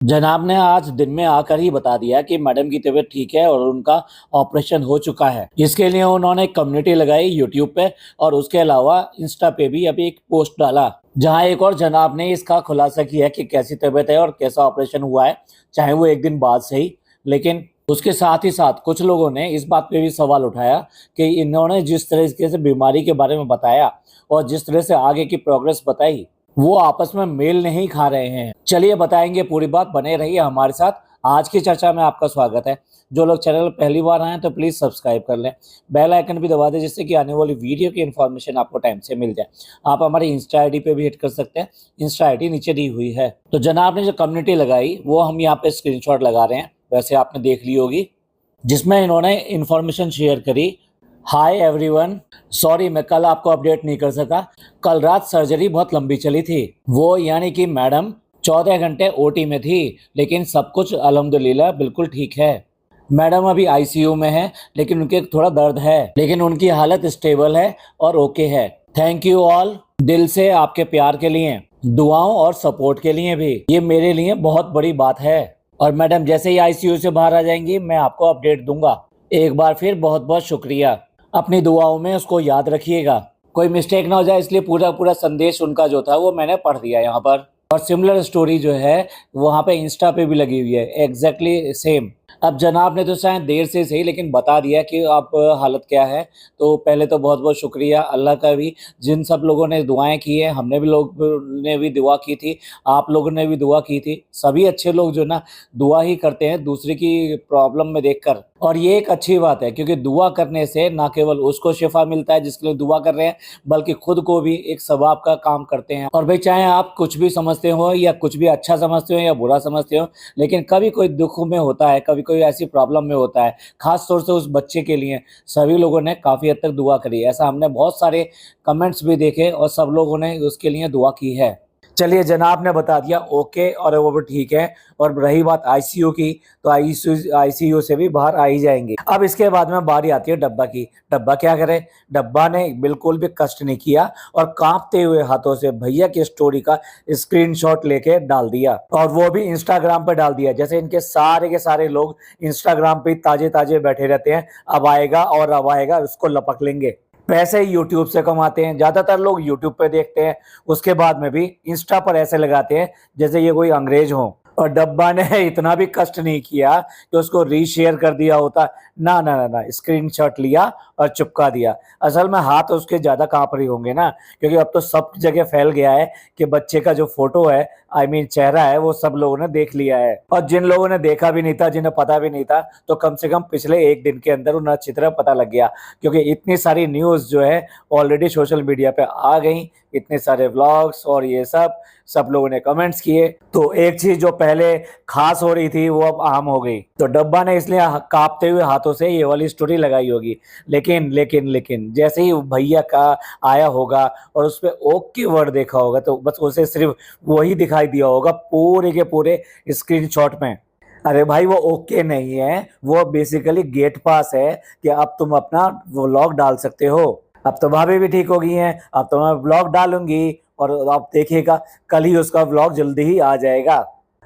जनाब ने आज दिन में आकर ही बता दिया कि मैडम की तबीयत ठीक है और उनका ऑपरेशन हो चुका है। इसके लिए उन्होंने एक कम्युनिटी लगाई यूट्यूब पे और उसके अलावा इंस्टा पे भी अभी एक पोस्ट डाला, जहां एक और जनाब ने इसका खुलासा किया कि कैसी तबीयत है और कैसा ऑपरेशन हुआ है, चाहे वो एक दिन बाद सही। लेकिन उसके साथ ही साथ कुछ लोगों ने इस बात पे भी सवाल उठाया कि इन्होंने जिस तरीके से बीमारी के बारे में बताया और जिस तरह से आगे की प्रोग्रेस बताई, वो आपस में मेल नहीं खा रहे हैं। चलिए बताएंगे पूरी बात, बने रहिए हमारे साथ। आज की चर्चा में आपका स्वागत है। जो लोग चैनल पहली बार आए हैं तो प्लीज सब्सक्राइब कर लें, बेल आइकन भी दबा दें जिससे कि आने वाली वीडियो की इन्फॉर्मेशन आपको टाइम से मिल जाए। आप हमारी इंस्टा आईडी पे भी हिट कर सकते हैं, इंस्टा आईडी नीचे दी हुई है। तो जनाब ने जो कम्युनिटी लगाई वो हम यहाँ पे स्क्रीनशॉट लगा रहे हैं, वैसे आपने देख ली होगी, जिसमें इन्होंने इन्फॉर्मेशन शेयर करी। हाय एवरीवन, सॉरी मैं कल आपको अपडेट नहीं कर सका। कल रात सर्जरी बहुत लंबी चली थी। वो यानी कि मैडम 14 घंटे ओटी में थी, लेकिन सब कुछ अल्हम्दुलिल्लाह बिल्कुल ठीक है। मैडम अभी आईसीयू में है, लेकिन उनके थोड़ा दर्द है, लेकिन उनकी हालत स्टेबल है और ओके है। थैंक यू ऑल, दिल से आपके प्यार के लिए, दुआओं और सपोर्ट के लिए भी। ये मेरे लिए बहुत बड़ी बात है। और मैडम जैसे ही आईसीयू से बाहर आ जाएंगी मैं आपको अपडेट दूंगा। एक बार फिर बहुत बहुत शुक्रिया। अपनी दुआओं में उसको याद रखिएगा, कोई मिस्टेक ना हो जाए, इसलिए पूरा पूरा संदेश उनका जो था वो मैंने पढ़ दिया यहाँ पर। और सिमिलर स्टोरी जो है वहाँ पे इंस्टा पे भी लगी हुई है, एग्जैक्टली सेम। अब जनाब ने तो शायद देर से सही लेकिन बता दिया कि आप हालत क्या है। तो पहले तो बहुत बहुत शुक्रिया अल्लाह का भी, जिन सब लोगों ने दुआएं की है, हमने भी लोग ने भी दुआ की थी, आप लोगों ने भी दुआ की थी। सभी अच्छे लोग जो ना दुआ ही करते हैं दूसरे की प्रॉब्लम में देखकर, और ये एक अच्छी बात है क्योंकि दुआ करने से ना केवल उसको शिफा मिलता है जिसके लिए दुआ कर रहे हैं, बल्कि खुद को भी एक सवाब का काम करते हैं। और भाई चाहे आप कुछ भी समझते हो या कुछ भी अच्छा समझते हो या बुरा समझते हो, लेकिन कभी कोई दुख में होता है, कभी कोई ऐसी प्रॉब्लम में होता है, खास तौर से उस बच्चे के लिए सभी लोगों ने काफ़ी हद तक दुआ करी है। ऐसा हमने बहुत सारे कमेंट्स भी देखे और सब लोगों ने उसके लिए दुआ की है। चलिए जनाब ने बता दिया ओके और वो भी ठीक है। और रही बात आईसीयू की, तो आईसीयू से भी बाहर आ ही जाएंगे। अब इसके बाद में बारी आती है डब्बा की। डब्बा क्या करे, डब्बा ने बिल्कुल भी कष्ट नहीं किया और कांपते हुए हाथों से भैया की स्टोरी का स्क्रीनशॉट लेके डाल दिया, और वो भी इंस्टाग्राम पे डाल दिया। जैसे इनके सारे के सारे लोग इंस्टाग्राम पे ताजे ताजे बैठे रहते हैं, अब आएगा और अब आएगा, उसको लपक लेंगे। पैसे यूट्यूब से कमाते हैं, ज्यादातर लोग यूट्यूब पे देखते हैं, उसके बाद में भी इंस्टा पर ऐसे लगाते हैं जैसे ये कोई अंग्रेज हो। और डब्बा ने इतना भी कष्ट नहीं किया कि उसको रीशेयर कर दिया होता, ना ना ना ना, स्क्रीनशॉट लिया और चिपका दिया। असल में हाथ उसके ज्यादा कांप रही होंगे ना, क्योंकि अब तो सब जगह फैल गया है कि बच्चे का जो फोटो है, आई मीन चेहरा है, वो सब लोगों ने देख लिया है। और जिन लोगों ने देखा भी नहीं था, जिन्हें पता भी नहीं था, तो कम से कम पिछले एक दिन के अंदर उन्हें अच्छी तरह पता लग गया, क्योंकि इतनी सारी न्यूज जो है ऑलरेडी सोशल मीडिया पे आ गई, इतने सारे व्लॉग्स और ये सब लोगों ने कमेंट्स किए। तो एक चीज जो पहले खास हो रही थी वो अब आम हो गई। तो डब्बा ने इसलिए कांपते हुए हाथों से ये वाली स्टोरी लगाई होगी। लेकिन लेकिन लेकिन जैसे ही भैया का आया होगा और उस पर ओके वर्ड देखा होगा, तो बस उसे सिर्फ वही दिखाई दिया होगा पूरे के पूरे स्क्रीनशॉट में। अरे भाई वो ओके नहीं है, वो बेसिकली गेट पास है कि अब तुम अपना व्लॉग डाल सकते हो। अब तो भाभी भी ठीक हो गई हैं, अब तो मैं व्लॉग डालूंगी और आप देखिएगा कल ही उसका व्लॉग जल्दी ही आ जाएगा।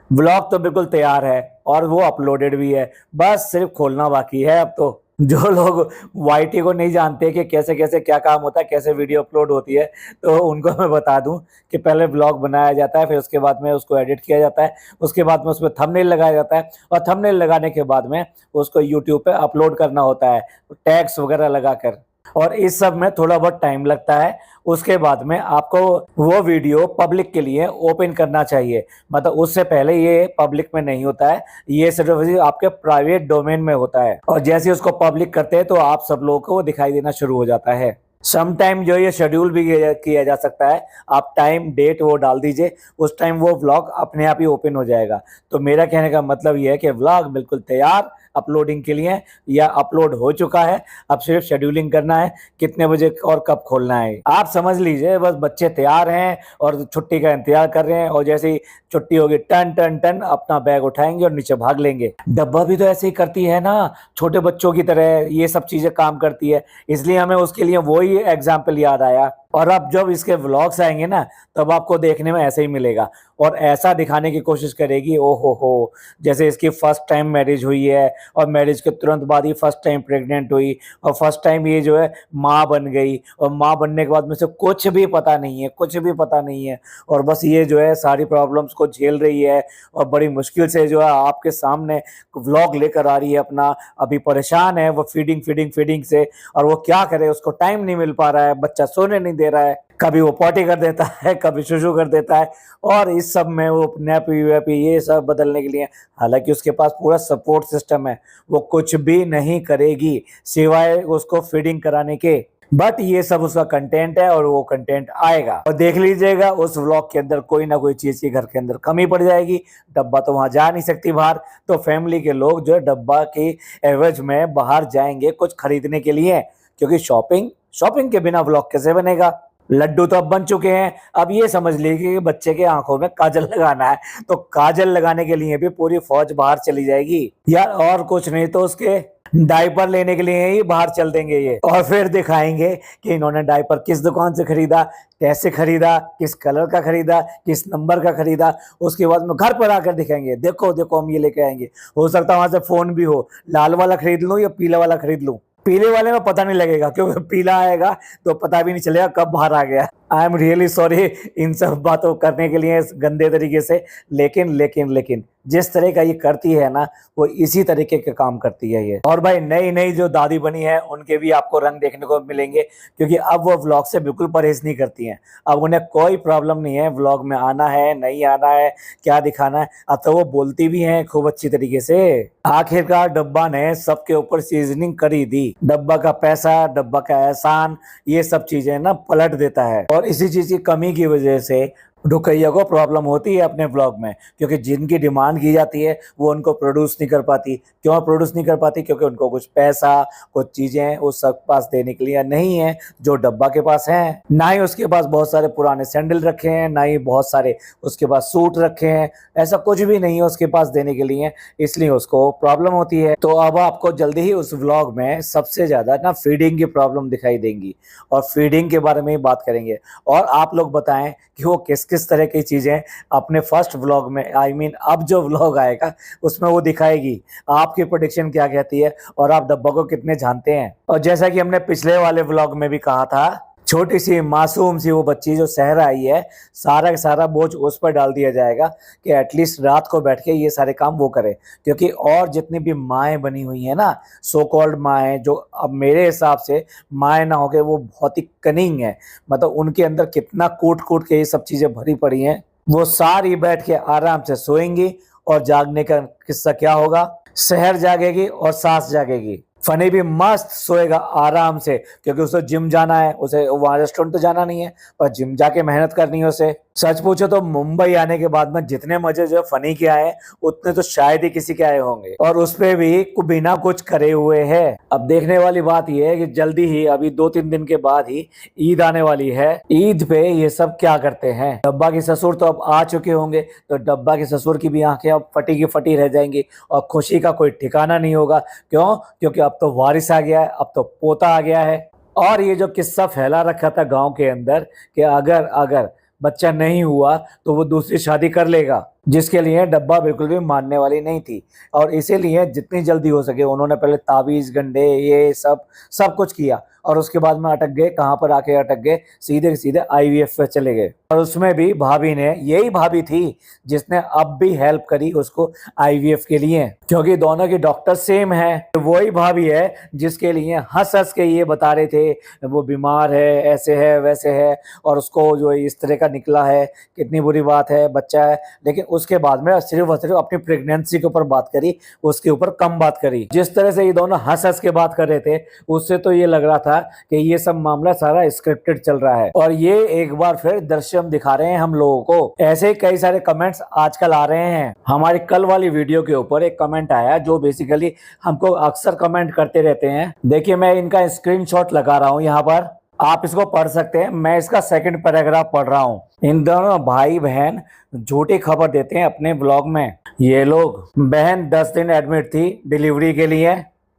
व्लॉग तो बिल्कुल तैयार है और वो अपलोडेड भी है, बस सिर्फ खोलना बाकी है। अब तो जो लोग वाईटी को नहीं जानते कि कैसे कैसे क्या काम होता है, कैसे वीडियो अपलोड होती है, तो उनको मैं बता दूं कि पहले ब्लॉग बनाया जाता है, फिर उसके बाद में उसको एडिट किया जाता है, उसके बाद में उसमें थंबनेल लगाया जाता है, और थंबनेल लगाने के बाद में उसको यूट्यूब पे अपलोड करना होता है टैग्स वगैरह लगाकर। और इस सब में थोड़ा बहुत टाइम लगता है। उसके बाद में आपको वो वीडियो पब्लिक के लिए ओपन करना चाहिए, मतलब उससे पहले ये पब्लिक में नहीं होता है, ये सिर्फ आपके प्राइवेट डोमेन में होता है। और जैसे उसको पब्लिक करते हैं तो आप सब लोगों को वो दिखाई देना शुरू हो जाता है। सम टाइम जो ये शेड्यूल भी किया जा सकता है, आप टाइम डेट वो डाल दीजिए, उस टाइम वो व्लॉग अपने आप ही ओपन हो जाएगा। तो मेरा कहने का मतलब ये है कि व्लॉग बिल्कुल तैयार अपलोडिंग के लिए, या अपलोड हो चुका है, अब सिर्फ शेड्यूलिंग करना है कितने बजे और कब खोलना है। आप समझ लीजिए बस बच्चे तैयार हैं और छुट्टी का इंतजार कर रहे हैं, और जैसे ही छुट्टी होगी टन टन टन अपना बैग उठाएंगे और नीचे भाग लेंगे। डब्बा भी तो ऐसे ही करती है ना, छोटे बच्चों की तरह ये सब चीजें काम करती है, इसलिए हमें उसके लिए वही एग्जाम्पल याद आया। और अब जब इसके व्लॉग्स आएंगे ना तब आपको देखने में ऐसे ही मिलेगा और ऐसा दिखाने की कोशिश करेगी, ओ हो, जैसे इसकी फर्स्ट टाइम मैरिज हुई है और मैरिज के तुरंत बाद ही फर्स्ट टाइम प्रेग्नेंट हुई और फर्स्ट टाइम ये जो है माँ बन गई और माँ बनने के बाद में से कुछ भी पता नहीं है, कुछ भी पता नहीं है और बस ये जो है सारी प्रॉब्लम्स को झेल रही है और बड़ी मुश्किल से जो है आपके सामने व्लॉग लेकर आ रही है अपना। अभी परेशान है वो फीडिंग से और वो क्या करे, उसको टाइम नहीं मिल पा रहा है, बच्चा सोने नहीं दे रहा है, कभी वो पॉटी कर देता है, कभी शुशु कर देता है और इस सब में वो नैपी वैपी ये सब बदलने के लिए, हालांकि उसके पास पूरा सपोर्ट सिस्टम है, वो कुछ भी नहीं करेगी सिवाय उसको फीडिंग कराने के। बट ये सब उसका कंटेंट है और वो कंटेंट आएगा और देख लीजिएगा उस व्लॉग के अंदर कोई ना कोई चीज की घर के अंदर कमी पड़ जाएगी। डब्बा तो वहां जा नहीं सकती बाहर, तो फैमिली के लोग जो है डब्बा के एवज में बाहर जाएंगे कुछ खरीदने के लिए, क्योंकि शॉपिंग के बिना व्लॉग कैसे बनेगा। लड्डू तो अब बन चुके हैं, अब ये समझ लीजिए कि बच्चे के आंखों में काजल लगाना है तो काजल लगाने के लिए भी पूरी फौज बाहर चली जाएगी यार, और कुछ नहीं तो उसके डायपर लेने के लिए ही बाहर चल देंगे ये और फिर दिखाएंगे कि इन्होंने डायपर किस दुकान से खरीदा, कैसे खरीदा, किस कलर का खरीदा, किस नंबर का खरीदा। उसके बाद में घर पर आकर दिखाएंगे, देखो देखो हम ये लेके आएंगे। हो सकता है वहां से फोन भी हो, लाल वाला खरीद लूं या पीला वाला खरीद लूं। पीले वाले में पता नहीं लगेगा क्योंकि पीला आएगा तो पता भी नहीं चलेगा कब बाहर आ गया। आई एम रियली सॉरी इन सब बातों करने के लिए गंदे तरीके से, लेकिन जिस तरह का ये करती है ना वो इसी तरीके के काम करती है ये। और भाई नई नई जो दादी बनी है उनके भी आपको रंग देखने को मिलेंगे, क्योंकि अब वो व्लॉग से बिल्कुल परहेज नहीं करती हैं। अब उन्हें कोई प्रॉब्लम नहीं है व्लॉग में आना है नहीं आना है, क्या दिखाना है। अब तो वो बोलती भी हैं खूब अच्छी तरीके से। आखिरकार डब्बा ने सबके ऊपर सीजनिंग करी दी, डब्बा का पैसा, डब्बा का एहसान, ये सब चीजें ना पलट देता है और इसी चीज की कमी की वजह से रुकैया को प्रॉब्लम होती है अपने ब्लॉग में, क्योंकि जिनकी डिमांड की जाती है वो उनको प्रोड्यूस नहीं कर पाती। क्यों प्रोड्यूस नहीं कर पाती? क्योंकि उनको कुछ पैसा, कुछ चीजें उस सब पास देने के लिए नहीं है जो डब्बा के पास है। ना ही उसके पास बहुत सारे पुराने सैंडल रखे हैं, ना ही बहुत सारे उसके पास सूट रखे हैं, ऐसा कुछ भी नहीं है उसके पास देने के लिए, इसलिए उसको प्रॉब्लम होती है। तो अब आपको जल्दी ही उस व्लॉग में सबसे ज्यादा ना फीडिंग की प्रॉब्लम दिखाई देंगी और फीडिंग के बारे में ही बात करेंगे। और आप लोग बताएं कि वो किस तरह की चीजें अपने फर्स्ट व्लॉग में, अब जो व्लॉग आएगा उसमें वो दिखाएगी। आपकी प्रेडिक्शन क्या कहती है और आप डब्बा को कितने जानते हैं? और जैसा कि हमने पिछले वाले व्लॉग में भी कहा था, छोटी सी मासूम सी वो बच्ची जो शहर आई है, सारा का सारा बोझ उस पर डाल दिया जाएगा कि एटलीस्ट रात को बैठ के ये सारे काम वो करे। क्योंकि और जितनी भी माएँ बनी हुई हैं ना, सो कॉल्ड माएँ, जो अब मेरे हिसाब से माएँ ना होके वो बहुत ही कनिंग है, मतलब उनके अंदर कितना कूट कूट के ये सब चीजें भरी पड़ी हैं, वो सारी बैठ के आराम से सोएंगी और जागने का किस्सा क्या होगा, शहर जागेगी और सास जागेगी। फनी भी मस्त सोएगा आराम से, क्योंकि उसे जिम जाना है, उसे वहां रेस्टोरेंट तो जाना नहीं है पर जिम जाके मेहनत करनी है उसे। सच पूछो तो मुंबई आने के बाद में जितने मजे जो फनी के आए उतने तो शायद ही किसी के आए होंगे, और उसपे भी बिना कुछ करे हुए है। अब देखने वाली बात यह है कि जल्दी ही अभी 2-3 दिन के बाद ही ईद आने वाली है। ईद पे ये सब क्या करते हैं? डब्बा के ससुर तो अब आ चुके होंगे, तो डब्बा के ससुर की भी आंखें अब फटी की फटी रह जाएंगी और खुशी का कोई ठिकाना नहीं होगा। क्यों? क्योंकि अब तो वारिस आ गया है, अब तो पोता आ गया है। और ये जो किस्सा फैला रखा था गांव के अंदर कि अगर बच्चा नहीं हुआ तो वो दूसरी शादी कर लेगा, जिसके लिए डब्बा बिल्कुल भी मानने वाली नहीं थी। और इसीलिए जितनी जल्दी हो सके उन्होंने पहले ताबीज गंडे ये सब कुछ किया और उसके बाद में अटक गए। कहां पर आके अटक गए? सीधे आईवीएफ पे चले गए। और उसमें भी भाभी ने, यही भाभी थी जिसने अब भी हेल्प करी उसको आईवीएफ के लिए, क्योंकि दोनों की डॉक्टर सेम है। वही भाभी है जिसके लिए हंस हंस के ये बता रहे थे वो बीमार है, ऐसे है वैसे है, और उसको जो इस तरह का निकला है, कितनी बुरी बात है, बच्चा है। लेकिन उसके बाद में सिर्फ और सिर्फ अपनी प्रेगनेंसी के ऊपर बात करी, उसके ऊपर कम बात करी। जिस तरह से ये दोनों हंस हंस के बात कर रहे थे उससे तो ये लग रहा था कि ये सब मामला सारा स्क्रिप्टेड चल रहा है और ये एक बार फिर दृश्यम दिखा रहे हैं हम लोगों को। ऐसे कई सारे कमेंट्स आजकल आ रहे हैं। हमारी कल वाली वीडियो के ऊपर एक कमेंट आया जो बेसिकली हमको अक्सर कमेंट करते रहते हैं। देखिए मैं इनका स्क्रीनशॉट लगा रहा हूँ यहाँ पर, आप इसको पढ़ सकते हैं। मैं इसका सेकंड पैराग्राफ पढ़ रहा हूँ। इन दोनों भाई बहन झूठी खबर देते हैं अपने ब्लॉग में। ये लोग, बहन 10 दिन एडमिट थी डिलीवरी के लिए,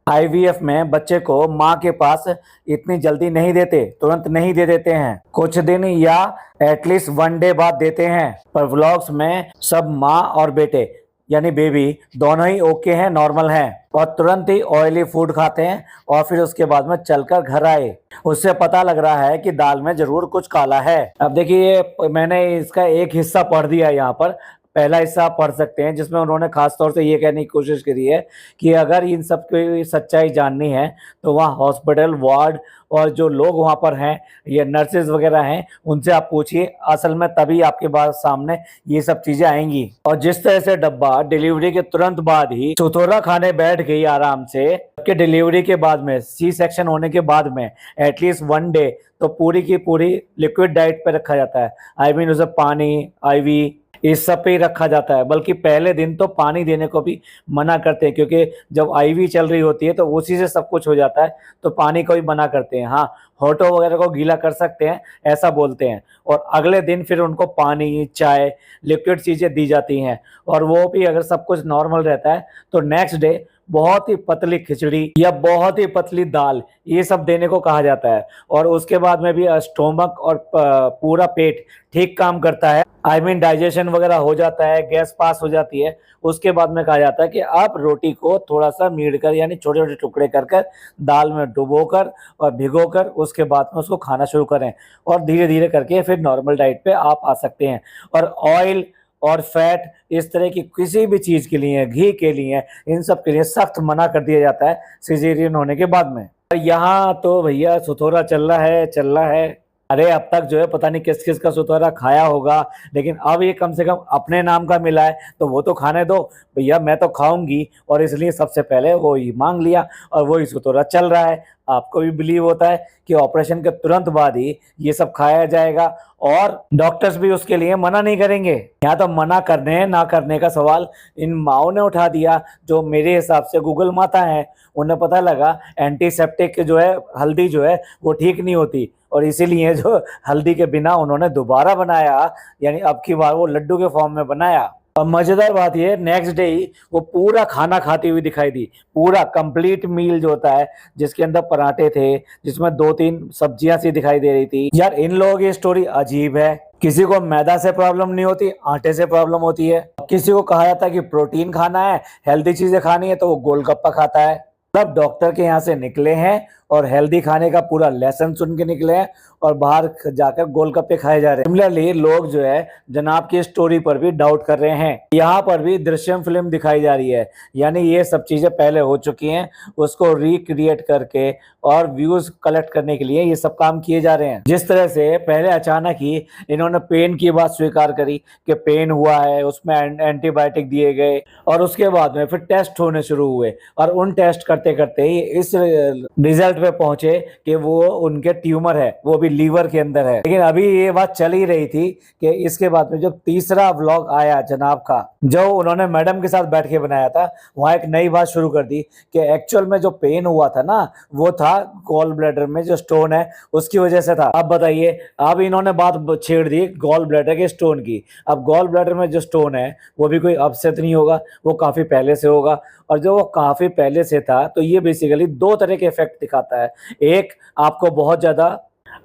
आईवीएफ में बच्चे को माँ के पास इतनी जल्दी नहीं देते, तुरंत नहीं दे देते हैं, कुछ दिन या एटलीस्ट 1 डे बाद देते हैं। पर व्लॉग्स में सब माँ और बेटे यानी बेबी दोनों ही ओके हैं, नॉर्मल हैं और तुरंत ही ऑयली फूड खाते हैं और फिर उसके बाद में चलकर घर आए। उससे पता लग रहा है कि दाल में जरूर कुछ काला है। अब देखिए मैंने इसका एक हिस्सा पढ़ दिया यहाँ पर, पहला हिस्सा आप पढ़ सकते हैं जिसमें उन्होंने खास तौर से ये कहने की कोशिश करी है कि अगर इन सब की सच्चाई जाननी है तो वहाँ हॉस्पिटल वार्ड और जो लोग वहाँ पर हैं ये नर्सेज वगैरह हैं उनसे आप पूछिए, असल में तभी आपके पास सामने ये सब चीजें आएंगी। और जिस तरह से डब्बा डिलीवरी के तुरंत बाद ही सुथोरा खाने बैठ गई आराम से, कि डिलीवरी के बाद में सी सेक्शन होने के बाद में एटलीस्ट 1 डे तो पूरी की पूरी लिक्विड डाइट पे रखा जाता है। आई मीन उसे पानी, आईवी इस सब पे ही रखा जाता है। बल्कि पहले दिन तो पानी देने को भी मना करते हैं क्योंकि जब आईवी चल रही होती है तो उसी से सब कुछ हो जाता है, तो पानी को भी मना करते हैं। हाँ, होठों वगैरह को गीला कर सकते हैं ऐसा बोलते हैं। और अगले दिन फिर उनको पानी, चाय, लिक्विड चीजें दी जाती हैं और वो भी अगर सब कुछ नॉर्मल रहता है तो नेक्स्ट डे बहुत ही पतली खिचड़ी या बहुत ही पतली दाल ये सब देने को कहा जाता है। और उसके बाद में भी स्टोमक और पूरा पेट ठीक काम करता है, आई मीन डाइजेशन वगैरह हो जाता है, गैस पास हो जाती है। उसके बाद में कहा जाता है कि आप रोटी को थोड़ा सा मीड़ कर यानी छोटे छोटे टुकड़े कर कर दाल में डुबोकर और भिगोकर उसके बाद में उसको खाना शुरू करें और धीरे धीरे करके फिर नॉर्मल डाइट पे आप आ सकते हैं। और ऑयल और फैट इस तरह की किसी भी चीज के लिए, घी के लिए, इन सब के लिए सख्त मना कर दिया जाता है सिजेरियन होने के बाद में। यहाँ तो भैया सुथोरा चल रहा है, चल रहा है। अरे अब तक जो है पता नहीं किस किस का सुथोरा खाया होगा, लेकिन अब ये कम से कम अपने नाम का मिला है तो वो तो खाने दो भैया, मैं तो खाऊंगी। और इसलिए सबसे पहले वो ही मांग लिया और वो ही सुथोरा चल रहा है। आपको भी बिलीव होता है कि ऑपरेशन के तुरंत बाद ही ये सब खाया जाएगा और डॉक्टर्स भी उसके लिए मना नहीं करेंगे। यहाँ तो मना करने ना करने का सवाल इन माओ ने उठा दिया जो मेरे हिसाब से गूगल माता है। उन्हें पता लगा एंटीसेप्टिक जो है हल्दी जो है वो ठीक नहीं होती और इसीलिए जो हल्दी के बिना उन्होंने दोबारा बनाया, यानी अब की बार वो लड्डू के फॉर्म में बनाया। और मजेदार बात ये, नेक्स्ट डे ही वो पूरा खाना खाती हुई दिखाई दी, पूरा कंप्लीट मील जो होता है जिसके अंदर पराठे थे, जिसमें 2-3 सब्जियां सी दिखाई दे रही थी। यार इन लोगों की स्टोरी अजीब है। किसी को मैदा से प्रॉब्लम नहीं होती, आटे से प्रॉब्लम होती है। किसी को कहा जाता है कि प्रोटीन खाना है, हेल्दी चीजें खानी है तो वो गोलगप्पा खाता है। सब डॉक्टर के यहाँ से निकले हैं और हेल्दी खाने का पूरा लेसन सुन के निकले हैं और बाहर जाकर गोलगप्पे खाए जा रहे हैं। सिमिलरली लोग जो है जनाब की स्टोरी पर भी डाउट कर रहे हैं। यहाँ पर भी दृश्यम फिल्म दिखाई जा रही है, यानी ये सब चीजें पहले हो चुकी हैं, उसको रिक्रिएट करके और व्यूज कलेक्ट करने के लिए ये सब काम किए जा रहे हैं। जिस तरह से पहले अचानक ही इन्होंने पेन की बात स्वीकार करी कि पेन हुआ है, उसमें एंटीबायोटिक दिए गए और उसके बाद में फिर टेस्ट होने शुरू हुए और उन टेस्ट करते करते ही इस रिजल्ट पे पहुंचे कि वो उनके ट्यूमर है, वो भी लीवर के अंदर है। लेकिन अभी ये बात चल ही रही थी कि इसके बाद में जब तीसरा व्लॉग आया जनाब का, जो उन्होंने मैडम के साथ बैठ के बनाया था, वहां एक नई बात शुरू कर दी कि एक्चुअल में जो पेन हुआ था ना वो था गॉल ब्लैडर में जो स्टोन है उसकी वजह से था। अब बताइए, अब इन्होंने बात छेड़ दी गॉल ब्लैडर के स्टोन की। अब गॉल ब्लैडर में जो स्टोन है वो भी कोई अब से नहीं होगा, वो काफी पहले से होगा। और जो वो काफी पहले से था तो ये बेसिकली 2 तरह के इफेक्ट दिखाता है। एक, आपको बहुत ज्यादा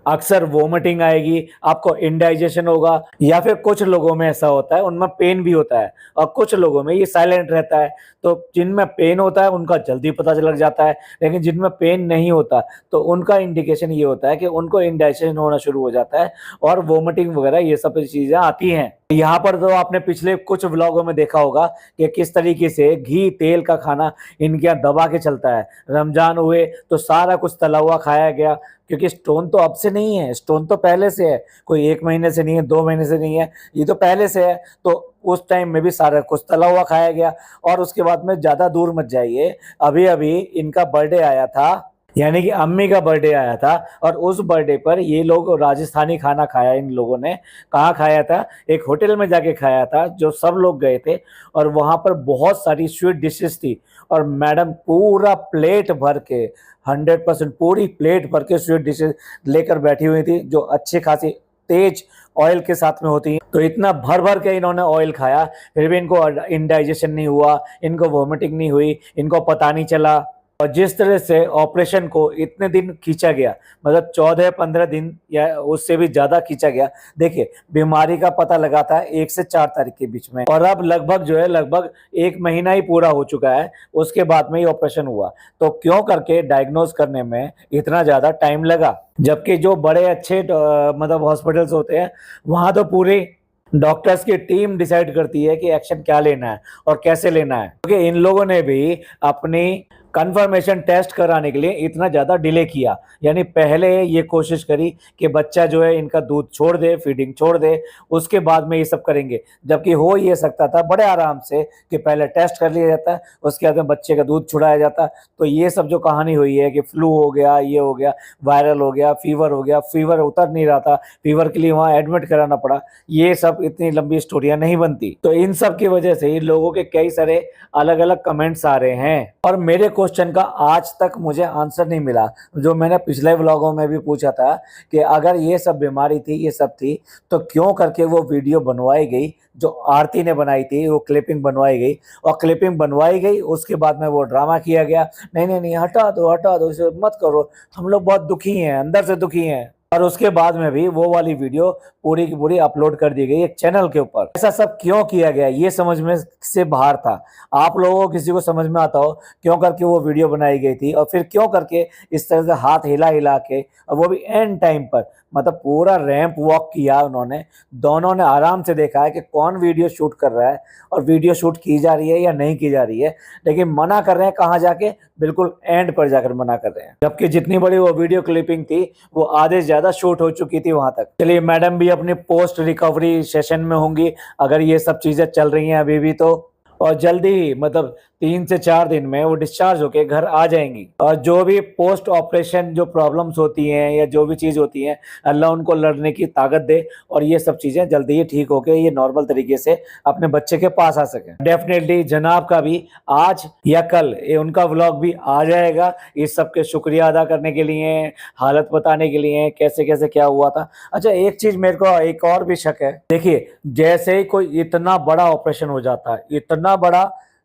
अक्सर वोमिटिंग आएगी, आपको इंडाइजेशन होगा, या फिर कुछ लोगों में ऐसा होता है उनमें पेन भी होता है और कुछ लोगों में ये साइलेंट रहता है। तो जिनमें पेन होता है उनका जल्दी पता लग जाता है, लेकिन जिनमें पेन नहीं होता तो उनका इंडिकेशन ये होता है कि उनको इंडाइजेशन होना शुरू हो जाता है और वोमिटिंग वगैरह ये सब चीजें आती हैं। यहाँ पर तो आपने पिछले कुछ व्लॉगों में देखा होगा कि किस तरीके से घी तेल का खाना इनके यहाँ दबा के चलता है। रमजान हुए तो सारा कुछ तला हुआ खाया गया, क्योंकि स्टोन तो अब से नहीं है, स्टोन तो पहले से है, कोई 1 महीने से नहीं है, 2 महीने से नहीं है, ये तो पहले से है। तो उस टाइम में भी सारा कुछ तला हुआ खाया गया। और उसके बाद में ज्यादा दूर मत जाइए, अभी अभी इनका बर्थडे आया था, यानी कि अम्मी का बर्थडे आया था और उस बर्थडे पर ये लोग राजस्थानी खाना खाया। इन लोगों ने कहाँ खाया था? एक होटल में जाके खाया था, जो सब लोग गए थे और वहां पर बहुत सारी स्वीट डिशेस थी और मैडम पूरा प्लेट भर के 100% पूरी प्लेट भर के स्वीट डिशेस लेकर बैठी हुई थी, जो अच्छी खासी तेज ऑयल के साथ में होती है। तो इतना भर भर के इन्होंने ऑयल खाया, फिर भी इनको इंडाइजेशन नहीं हुआ, इनको वोमिटिंग नहीं हुई, इनको पता नहीं चला। और जिस तरह से ऑपरेशन को इतने दिन खींचा गया, मतलब 14-15 दिन या उससे भी ज्यादा खींचा गया। देखिए, बीमारी का पता लगा था 1 से 4 तारीख के बीच में, और अब लगभग जो है लगभग 1 महीना ही पूरा हो चुका है, उसके बाद में ही ऑपरेशन हुआ। तो क्यों करके डायग्नोज करने में इतना ज्यादा टाइम लगा, जबकि जो बड़े अच्छे मतलब हॉस्पिटल्स होते हैं वहां तो पूरी डॉक्टर्स की टीम डिसाइड करती है कि एक्शन क्या लेना है और कैसे लेना है। क्योंकि इन लोगों ने भी अपनी कंफर्मेशन टेस्ट कराने के लिए इतना ज़्यादा डिले किया, यानी पहले ये कोशिश करी कि बच्चा जो है इनका दूध छोड़ दे, फीडिंग छोड़ दे, उसके बाद में ये सब करेंगे। जबकि हो ये सकता था बड़े आराम से कि पहले टेस्ट कर लिया जाता, उसके बाद में बच्चे का दूध छुड़ाया जाता। तो ये सब जो कहानी हुई है कि फ्लू हो गया, ये हो गया, वायरल हो गया, फीवर उतर नहीं रहा था, फीवर के लिए वहाँ एडमिट कराना पड़ा, ये सब इतनी लंबी स्टोरियां नहीं बनती। तो इन सब की वजह से लोगों के कई सारे अलग अलग कमेंट्स आ रहे हैं, और मेरे क्वेश्चन का आज तक मुझे आंसर नहीं मिला, जो मैंने पिछले व्लॉगों में भी पूछा था कि अगर ये सब बीमारी थी, ये सब थी, तो क्यों करके वो वीडियो बनवाई गई जो आरती ने बनाई थी, वो क्लिपिंग बनवाई गई, और क्लिपिंग बनवाई गई उसके बाद में वो ड्रामा किया गया, नहीं नहीं नहीं हटा दो इसे मत करो, हम लोग बहुत दुखी हैं, अंदर से दुखी हैं। और उसके बाद में भी वो वाली वीडियो पूरी की पूरी अपलोड कर दी गई एक चैनल के ऊपर। ऐसा सब क्यों किया गया ये समझ में से बाहर था। आप लोगों को किसी को समझ में आता हो क्यों करके वो वीडियो बनाई गई थी, और फिर क्यों करके इस तरह से हाथ हिला हिला के, और वो भी एंड टाइम पर, मतलब पूरा रैंप वॉक किया उन्होंने। दोनों ने आराम से देखा है कि कौन वीडियो शूट कर रहा है और वीडियो शूट की जा रही है या नहीं की जा रही है, लेकिन मना कर रहे हैं कहाँ जाके, बिल्कुल एंड पर जाकर मना कर रहे हैं। जबकि जितनी बड़ी वो वीडियो क्लिपिंग थी वो आधे से ज्यादा शूट हो चुकी थी वहां तक। चलिए, मैडम भी अपनी पोस्ट रिकवरी सेशन में होंगी अगर ये सब चीजें चल रही हैं अभी भी तो, और जल्दी ही मतलब 3 से 4 दिन में वो डिस्चार्ज होके घर आ जाएंगी। और जो भी पोस्ट ऑपरेशन जो प्रॉब्लम्स होती हैं या जो भी चीज़ होती हैं, अल्लाह उनको लड़ने की ताकत दे और ये सब चीज़ें जल्दी ही ठीक होके ये नॉर्मल तरीके से अपने बच्चे के पास आ सकें। डेफिनेटली जनाब का भी आज या कल उनका व्लॉग भी आ जाएगा, इस सब के शुक्रिया अदा करने के लिए, हालत बताने के लिए, कैसे कैसे क्या हुआ था। अच्छा, एक चीज़ मेरे को एक और भी शक है। देखिए, जैसे ही कोई इतना बड़ा ऑपरेशन हो जाता है,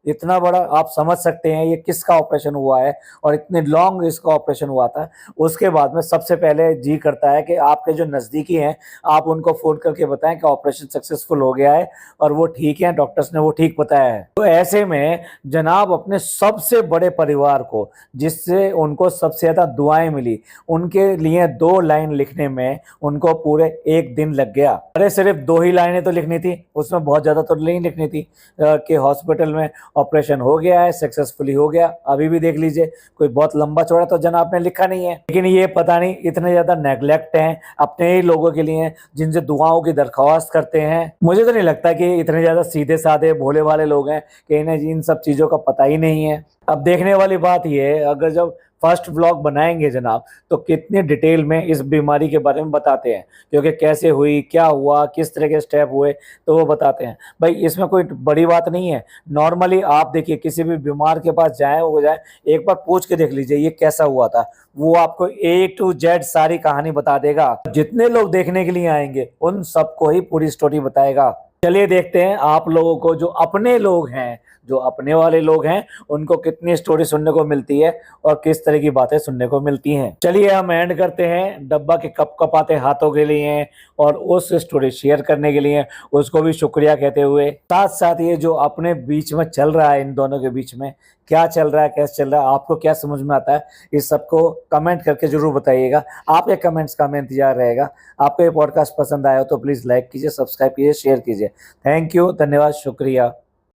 इतना बड़ा आप समझ सकते हैं ये किसका ऑपरेशन हुआ है और इतने लॉन्ग इसका ऑपरेशन हुआ था। उसके बाद में सबसे पहले जी करता है कि आपके जो नज़दीकी हैं आप उनको फ़ोन करके बताएं कि ऑपरेशन सक्सेसफुल हो गया है और वो ठीक है, डॉक्टर्स ने वो ठीक बताया है। तो ऐसे में जनाब अपने सबसे बड़े परिवार को, जिससे उनको सबसे ज़्यादा दुआएं मिली, उनके लिए 2 लाइन लिखने में उनको पूरे 1 दिन लग गया। अरे सिर्फ 2 ही लाइनें तो लिखनी थी, उसमें बहुत ज़्यादा तो नहीं लिखनी थी कि हॉस्पिटल में ऑपरेशन हो गया है, सक्सेसफुली हो गया। अभी भी देख लीजिए, कोई बहुत लंबा चौड़ा तो जनाब ने लिखा नहीं है। लेकिन ये पता नहीं इतने ज्यादा नेग्लेक्ट हैं अपने ही लोगों के लिए जिनसे दुआओं की दरख्वास्त करते हैं। मुझे तो नहीं लगता कि इतने ज्यादा सीधे साधे भोले वाले लोग हैं कि इन्हें इन सब चीजों का पता ही नहीं है। अब देखने वाली बात ये है, अगर जब फर्स्ट व्लॉग बनाएंगे जनाब तो कितनी डिटेल में इस बीमारी के बारे में बताते हैं, क्योंकि कैसे हुई, क्या हुआ, किस तरह के स्टेप हुए, तो वो बताते हैं। भाई इसमें कोई बड़ी बात नहीं है। नॉर्मली आप देखिए, किसी भी बीमार के पास जाए वो जाए, एक बार पूछ के देख लीजिए ये कैसा हुआ था, वो आपको A to Z सारी कहानी बता देगा। जितने लोग देखने के लिए आएंगे उन सबको ही पूरी स्टोरी बताएगा। चलिए देखते हैं आप लोगों को, जो अपने लोग हैं, जो अपने वाले लोग हैं, उनको कितनी स्टोरी सुनने को मिलती है और किस तरह की बातें सुनने को मिलती हैं। चलिए हम एंड करते हैं डब्बा के कप कपाते हाथों के लिए और उस स्टोरी शेयर करने के लिए उसको भी शुक्रिया कहते हुए, साथ साथ ये जो अपने बीच में चल रहा है, इन दोनों के बीच में क्या चल रहा है, कैसे चल रहा है, आपको क्या समझ में आता है, इस सबको कमेंट करके जरूर बताइएगा। आपके कमेंट्स का हमें इंतजार रहेगा। आपको ये पॉडकास्ट पसंद आया हो तो प्लीज़ लाइक कीजिए, सब्सक्राइब कीजिए, शेयर कीजिए। थैंक यू, धन्यवाद, शुक्रिया।